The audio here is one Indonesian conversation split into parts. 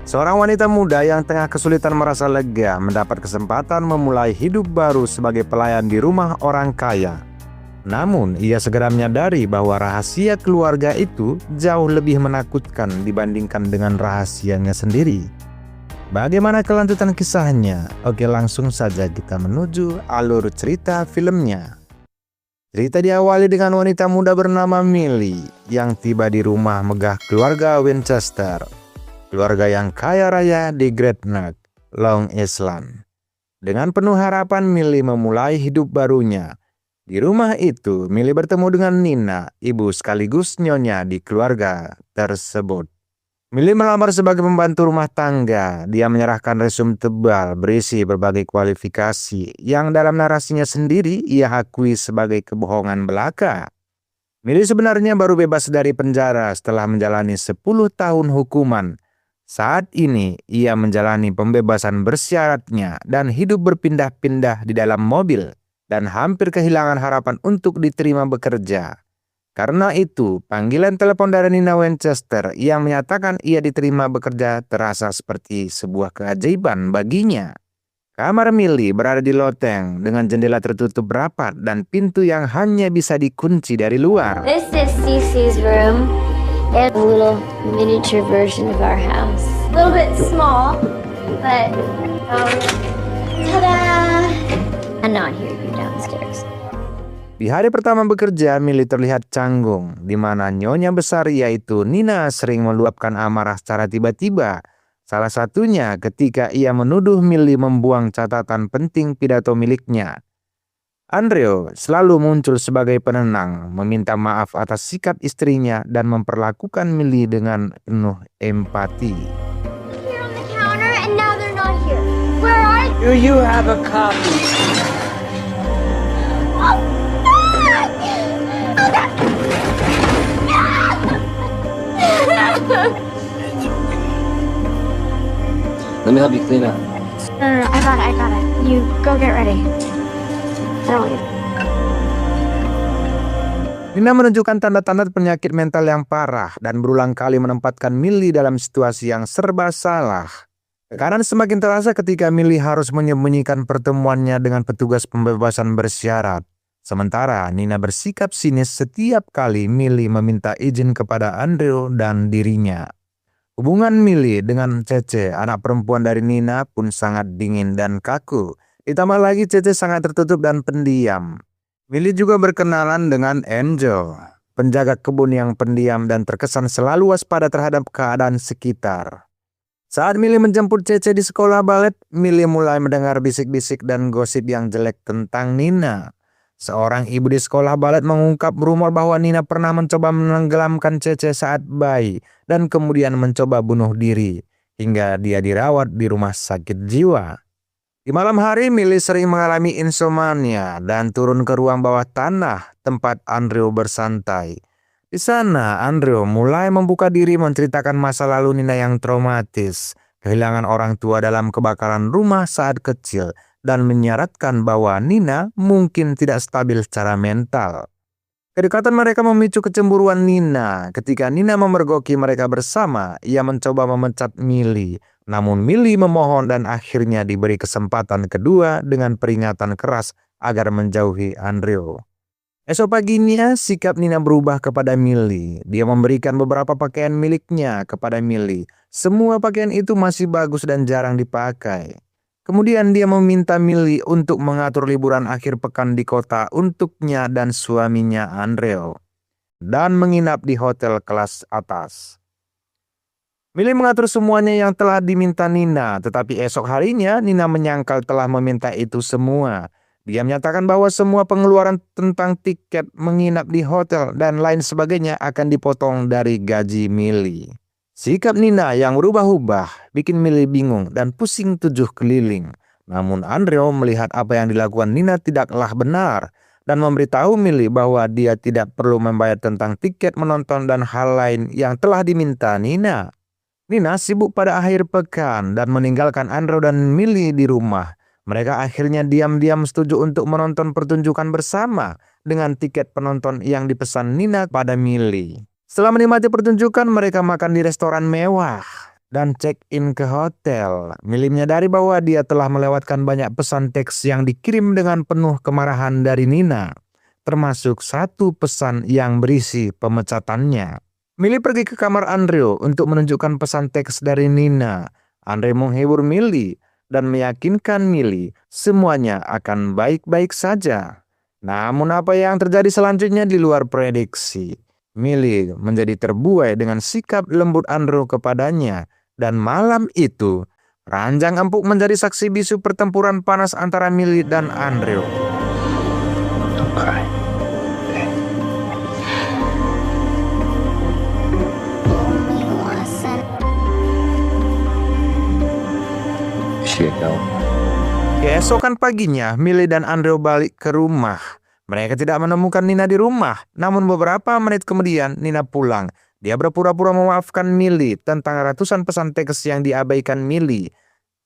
Seorang wanita muda yang tengah kesulitan merasa lega mendapat kesempatan memulai hidup baru sebagai pelayan di rumah orang kaya. Namun, ia segera menyadari bahwa rahasia keluarga itu jauh lebih menakutkan dibandingkan dengan rahasianya sendiri. Bagaimana kelanjutan kisahnya? Oke, langsung saja kita menuju alur cerita filmnya. Cerita diawali dengan wanita muda bernama Millie yang tiba di rumah megah keluarga Winchester. Keluarga yang kaya raya di Great Neck, Long Island. Dengan penuh harapan, Millie memulai hidup barunya. Di rumah itu, Millie bertemu dengan Nina, ibu sekaligus nyonya di keluarga tersebut. Millie melamar sebagai pembantu rumah tangga. Dia menyerahkan resume tebal berisi berbagai kualifikasi yang dalam narasinya sendiri ia akui sebagai kebohongan belaka. Millie sebenarnya baru bebas dari penjara setelah menjalani 10 tahun hukuman. Saat ini, ia menjalani pembebasan bersyaratnya dan hidup berpindah-pindah di dalam mobil dan hampir kehilangan harapan untuk diterima bekerja. Karena itu, panggilan telepon dari Nina Winchester yang menyatakan ia diterima bekerja terasa seperti sebuah keajaiban baginya. Kamar Millie berada di loteng dengan jendela tertutup rapat dan pintu yang hanya bisa dikunci dari luar. This is Cece's room. And a little miniature version of our house. A little bit small, but ta-da! I'm not here, you're downstairs. Di hari pertama bekerja, Millie terlihat canggung, di mana nyonya besar yaitu Nina sering meluapkan amarah secara tiba-tiba. Salah satunya ketika ia menuduh Millie membuang catatan penting pidato miliknya. Andrew selalu muncul sebagai penenang, meminta maaf atas sikap istrinya dan memperlakukan Millie dengan penuh empati. Here on the counter, and now they're not here. Where are you? Do you have a copy? Let me help you clean up. No, I got it. You go get ready. Nina menunjukkan tanda-tanda penyakit mental yang parah dan berulang kali menempatkan Millie dalam situasi yang serba salah. Tekanan semakin terasa ketika Millie harus menyembunyikan pertemuannya dengan petugas pembebasan bersyarat. Sementara Nina bersikap sinis setiap kali Millie meminta izin kepada Andrew dan dirinya. Hubungan Millie dengan Cece, anak perempuan dari Nina, pun sangat dingin dan kaku. Ditambah lagi Cece sangat tertutup dan pendiam. Millie juga berkenalan dengan Angel, penjaga kebun yang pendiam dan terkesan selalu waspada terhadap keadaan sekitar. Saat Millie menjemput Cece di sekolah balet, Millie mulai mendengar bisik-bisik dan gosip yang jelek tentang Nina. Seorang ibu di sekolah balet mengungkap rumor bahwa Nina pernah mencoba menenggelamkan Cece saat bayi dan kemudian mencoba bunuh diri hingga dia dirawat di rumah sakit jiwa. Di malam hari, Millie sering mengalami insomnia dan turun ke ruang bawah tanah tempat Andrew bersantai. Di sana, Andrew mulai membuka diri menceritakan masa lalu Nina yang traumatis, kehilangan orang tua dalam kebakaran rumah saat kecil, dan menyarankan bahwa Nina mungkin tidak stabil secara mental. Kedekatan mereka memicu kecemburuan Nina. Ketika Nina memergoki mereka bersama, ia mencoba memecat Millie. Namun Millie memohon dan akhirnya diberi kesempatan kedua dengan peringatan keras agar menjauhi Andrew. Esok paginya, sikap Nina berubah kepada Millie. Dia memberikan beberapa pakaian miliknya kepada Millie. Semua pakaian itu masih bagus dan jarang dipakai. Kemudian dia meminta Millie untuk mengatur liburan akhir pekan di kota untuknya dan suaminya Andrew, dan menginap di hotel kelas atas. Millie mengatur semuanya yang telah diminta Nina, tetapi esok harinya Nina menyangkal telah meminta itu semua. Dia menyatakan bahwa semua pengeluaran tentang tiket, menginap di hotel, dan lain sebagainya akan dipotong dari gaji Millie. Sikap Nina yang berubah-ubah bikin Millie bingung dan pusing tujuh keliling. Namun Andrew melihat apa yang dilakukan Nina tidaklah benar dan memberitahu Millie bahwa dia tidak perlu membayar tentang tiket menonton dan hal lain yang telah diminta Nina. Nina sibuk pada akhir pekan dan meninggalkan Andrew dan Millie di rumah. Mereka akhirnya diam-diam setuju untuk menonton pertunjukan bersama dengan tiket penonton yang dipesan Nina pada Millie. Setelah menikmati pertunjukan, mereka makan di restoran mewah. dan check-in ke hotel. Millie menyadari bahwa dia telah melewatkan banyak pesan teks yang dikirim dengan penuh kemarahan dari Nina, termasuk satu pesan yang berisi pemecatannya. Millie pergi ke kamar Andrew untuk menunjukkan pesan teks dari Nina. Andrew menghibur Millie dan meyakinkan Millie semuanya akan baik-baik saja. Namun apa yang terjadi selanjutnya di luar prediksi. Millie menjadi terbuai dengan sikap lembut Andrew kepadanya, dan malam itu ranjang empuk menjadi saksi bisu pertempuran panas antara Millie dan Andrew. Don't cry. Shit, no. Keesokan paginya, Millie dan Andrew balik ke rumah. Mereka tidak menemukan Nina di rumah, namun beberapa menit kemudian Nina pulang. Dia berpura-pura memaafkan Millie tentang ratusan pesan teks yang diabaikan Millie.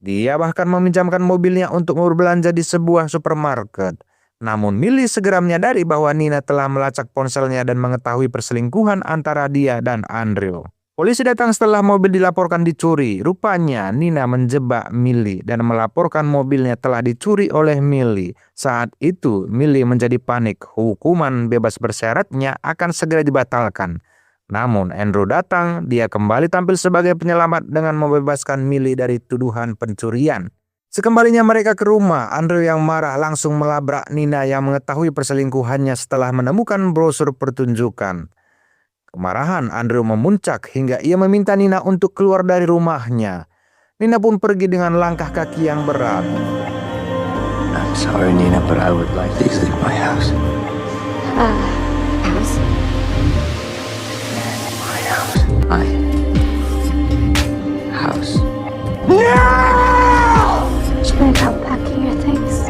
Dia bahkan meminjamkan mobilnya untuk berbelanja di sebuah supermarket. Namun Millie segera menyadari bahwa Nina telah melacak ponselnya dan mengetahui perselingkuhan antara dia dan Andrew. Polisi datang setelah mobil dilaporkan dicuri. Rupanya Nina menjebak Millie dan melaporkan mobilnya telah dicuri oleh Millie. Saat itu Millie menjadi panik. Hukuman bebas bersyaratnya akan segera dibatalkan. Namun Andrew datang, dia kembali tampil sebagai penyelamat dengan membebaskan Millie dari tuduhan pencurian. Sekembalinya mereka ke rumah, Andrew yang marah langsung melabrak Nina yang mengetahui perselingkuhannya setelah menemukan brosur pertunjukan. Kemarahan Andrew memuncak hingga ia meminta Nina untuk keluar dari rumahnya. Nina pun pergi dengan langkah kaki yang berat. I'm sorry, Nina, but I would like to leave my house. House? My house. My house. Should I go packing your things?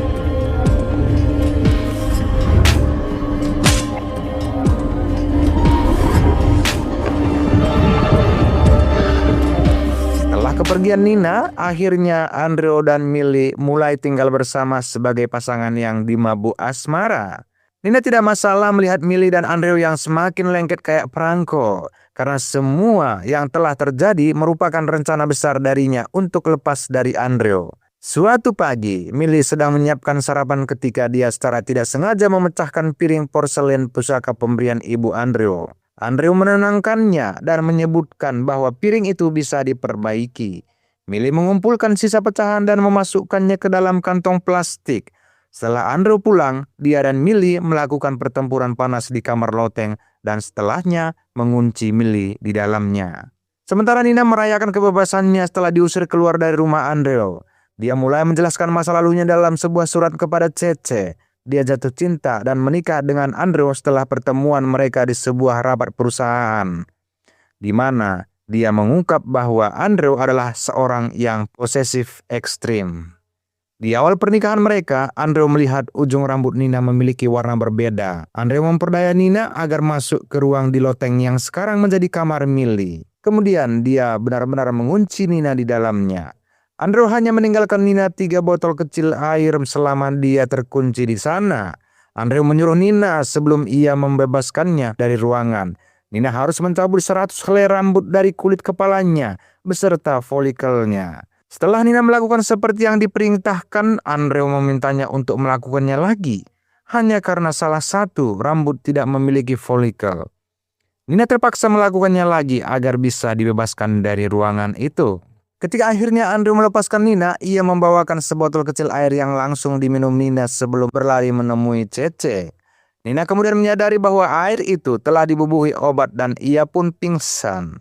Setelah kepergian Nina, akhirnya Andrew dan Millie mulai tinggal bersama sebagai pasangan yang dimabuk asmara. Nina tidak masalah melihat Millie dan Andrew yang semakin lengket kayak perangko, karena semua yang telah terjadi merupakan rencana besar darinya untuk lepas dari Andrew. Suatu pagi, Millie sedang menyiapkan sarapan ketika dia secara tidak sengaja memecahkan piring porselen pusaka pemberian ibu Andrew. Andrew menenangkannya dan menyebutkan bahwa piring itu bisa diperbaiki. Millie mengumpulkan sisa pecahan dan memasukkannya ke dalam kantong plastik. Setelah Andrew pulang, dia dan Millie melakukan pertempuran panas di kamar loteng dan setelahnya mengunci Millie di dalamnya. Sementara Nina merayakan kebebasannya setelah diusir keluar dari rumah Andrew. Dia mulai menjelaskan masa lalunya dalam sebuah surat kepada Cece. Dia jatuh cinta dan menikah dengan Andrew setelah pertemuan mereka di sebuah rapat perusahaan, di mana dia mengungkap bahwa Andrew adalah seorang yang posesif ekstrim. Di awal pernikahan mereka, Andrew melihat ujung rambut Nina memiliki warna berbeda. Andrew memperdaya Nina agar masuk ke ruang di loteng yang sekarang menjadi kamar Millie. Kemudian dia benar-benar mengunci Nina di dalamnya. Andrew hanya meninggalkan Nina 3 botol kecil air selama dia terkunci di sana. Andrew menyuruh Nina sebelum ia membebaskannya dari ruangan. Nina harus mencabut 100 helai rambut dari kulit kepalanya beserta folikelnya. Setelah Nina melakukan seperti yang diperintahkan, Andrew memintanya untuk melakukannya lagi. Hanya karena salah satu rambut tidak memiliki folikel. Nina terpaksa melakukannya lagi agar bisa dibebaskan dari ruangan itu. Ketika akhirnya Andrew melepaskan Nina, ia membawakan sebotol kecil air yang langsung diminum Nina sebelum berlari menemui Cece. Nina kemudian menyadari bahwa air itu telah dibubuhi obat dan ia pun pingsan.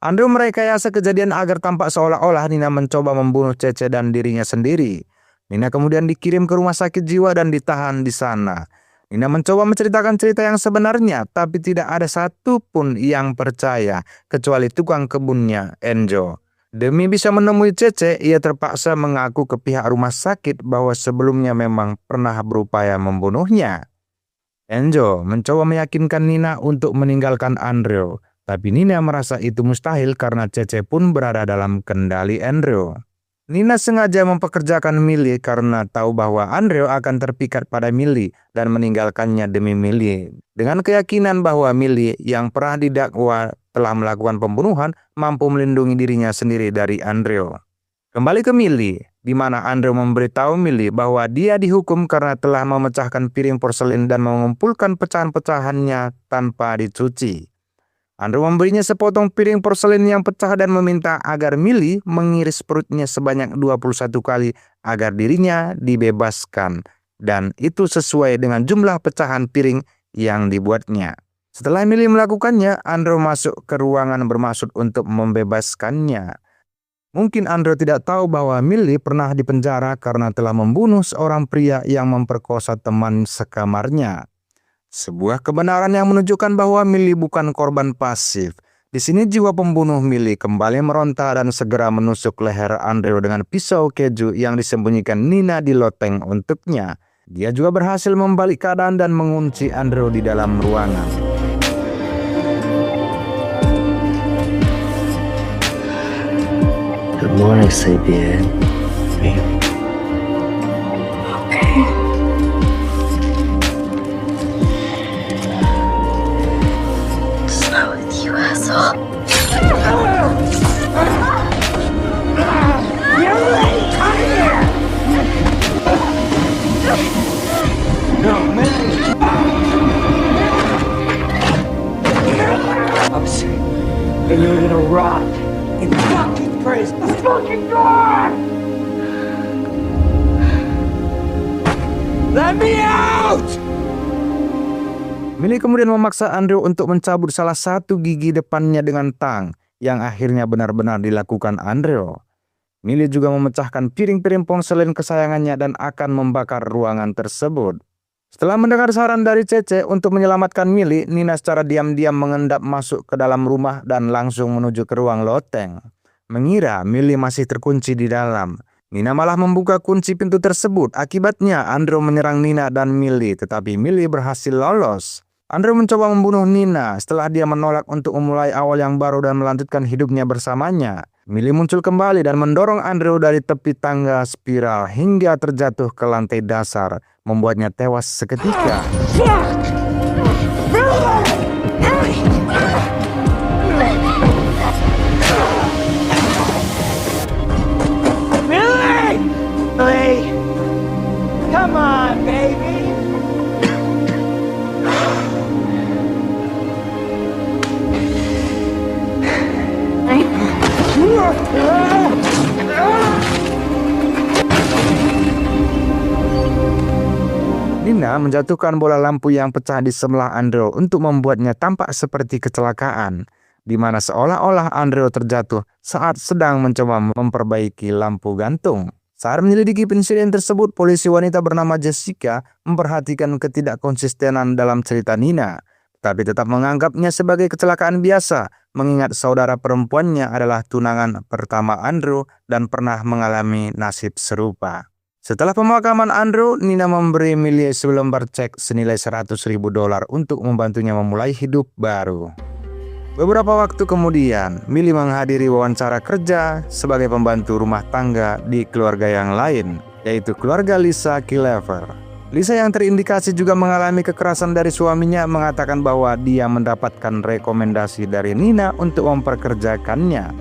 Andrew merekayasa kejadian agar tampak seolah-olah Nina mencoba membunuh Cece dan dirinya sendiri. Nina kemudian dikirim ke rumah sakit jiwa dan ditahan di sana. Nina mencoba menceritakan cerita yang sebenarnya, tapi tidak ada satupun yang percaya, kecuali tukang kebunnya, Enjo. Demi bisa menemui Cece, ia terpaksa mengaku ke pihak rumah sakit bahwa sebelumnya memang pernah berupaya membunuhnya. Enjo mencoba meyakinkan Nina untuk meninggalkan Andrew, tapi Nina merasa itu mustahil karena Cece pun berada dalam kendali Andrew. Nina sengaja mempekerjakan Millie karena tahu bahwa Andrew akan terpikat pada Millie dan meninggalkannya demi Millie. Dengan keyakinan bahwa Millie yang pernah didakwa telah melakukan pembunuhan mampu melindungi dirinya sendiri dari Andrew. Kembali ke Millie, di mana Andrew memberitahu Millie bahwa dia dihukum karena telah memecahkan piring porselin dan mengumpulkan pecahan-pecahannya tanpa dicuci. Andrew memberinya sepotong piring porselin yang pecah dan meminta agar Millie mengiris perutnya sebanyak 21 kali agar dirinya dibebaskan. Dan itu sesuai dengan jumlah pecahan piring yang dibuatnya. Setelah Millie melakukannya, Andrew masuk ke ruangan bermaksud untuk membebaskannya. Mungkin Andrew tidak tahu bahwa Millie pernah dipenjara karena telah membunuh seorang pria yang memperkosa teman sekamarnya. Sebuah kebenaran yang menunjukkan bahwa Millie bukan korban pasif. Di sini jiwa pembunuh Millie kembali meronta dan segera menusuk leher Andrew dengan pisau keju yang disembunyikan Nina di loteng untuknya. Dia juga berhasil membalik keadaan dan mengunci Andrew di dalam ruangan. Good morning, sleepyhead. Me. It's not with you, asshole. And you're gonna rot in fucking prison. Fucking God! Let me out! Millie kemudian memaksa Andrew untuk mencabut salah satu gigi depannya dengan tang, yang akhirnya benar-benar dilakukan Andrew. Millie juga memecahkan piring-piring porselin kesayangannya dan akan membakar ruangan tersebut. Setelah mendengar saran dari Cece untuk menyelamatkan Millie, Nina secara diam-diam mengendap masuk ke dalam rumah dan langsung menuju ke ruang loteng. Mengira Millie masih terkunci di dalam. Nina malah membuka kunci pintu tersebut. Akibatnya Andrew menyerang Nina dan Millie, tetapi Millie berhasil lolos. Andrew mencoba membunuh Nina setelah dia menolak untuk memulai awal yang baru dan melanjutkan hidupnya bersamanya. Millie muncul kembali dan mendorong Andrew dari tepi tangga spiral hingga terjatuh ke lantai dasar, membuatnya tewas seketika. Millie! Come on, baby! Nina menjatuhkan bola lampu yang pecah di sebelah Andrew untuk membuatnya tampak seperti kecelakaan, di mana seolah-olah Andrew terjatuh saat sedang mencoba memperbaiki lampu gantung. Saat menyelidiki insiden tersebut, polisi wanita bernama Jessica memperhatikan ketidakkonsistenan dalam cerita Nina, tapi tetap menganggapnya sebagai kecelakaan biasa, mengingat saudara perempuannya adalah tunangan pertama Andrew dan pernah mengalami nasib serupa. Setelah pemakaman Andrew, Nina memberi Millie selembar cek senilai $100.000 untuk membantunya memulai hidup baru. Beberapa waktu kemudian, Millie menghadiri wawancara kerja sebagai pembantu rumah tangga di keluarga yang lain, yaitu keluarga Lisa Kilever. Lisa yang terindikasi juga mengalami kekerasan dari suaminya mengatakan bahwa dia mendapatkan rekomendasi dari Nina untuk memperkerjakannya.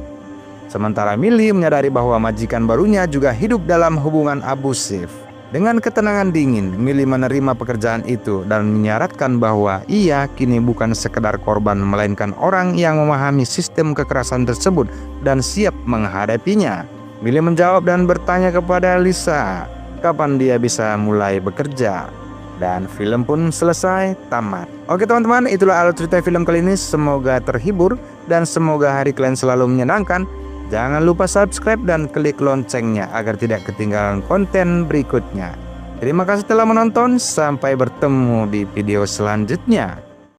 Sementara Millie menyadari bahwa majikan barunya juga hidup dalam hubungan abusif. Dengan ketenangan dingin, Millie menerima pekerjaan itu dan menyarankan bahwa ia kini bukan sekedar korban melainkan orang yang memahami sistem kekerasan tersebut dan siap menghadapinya. Millie menjawab dan bertanya kepada Lisa kapan dia bisa mulai bekerja. Dan film pun selesai tamat. Oke teman-teman, itulah alur cerita film kali ini. Semoga terhibur dan semoga hari kalian selalu menyenangkan. Jangan lupa subscribe dan klik loncengnya agar tidak ketinggalan konten berikutnya. Terima kasih telah menonton, sampai bertemu di video selanjutnya.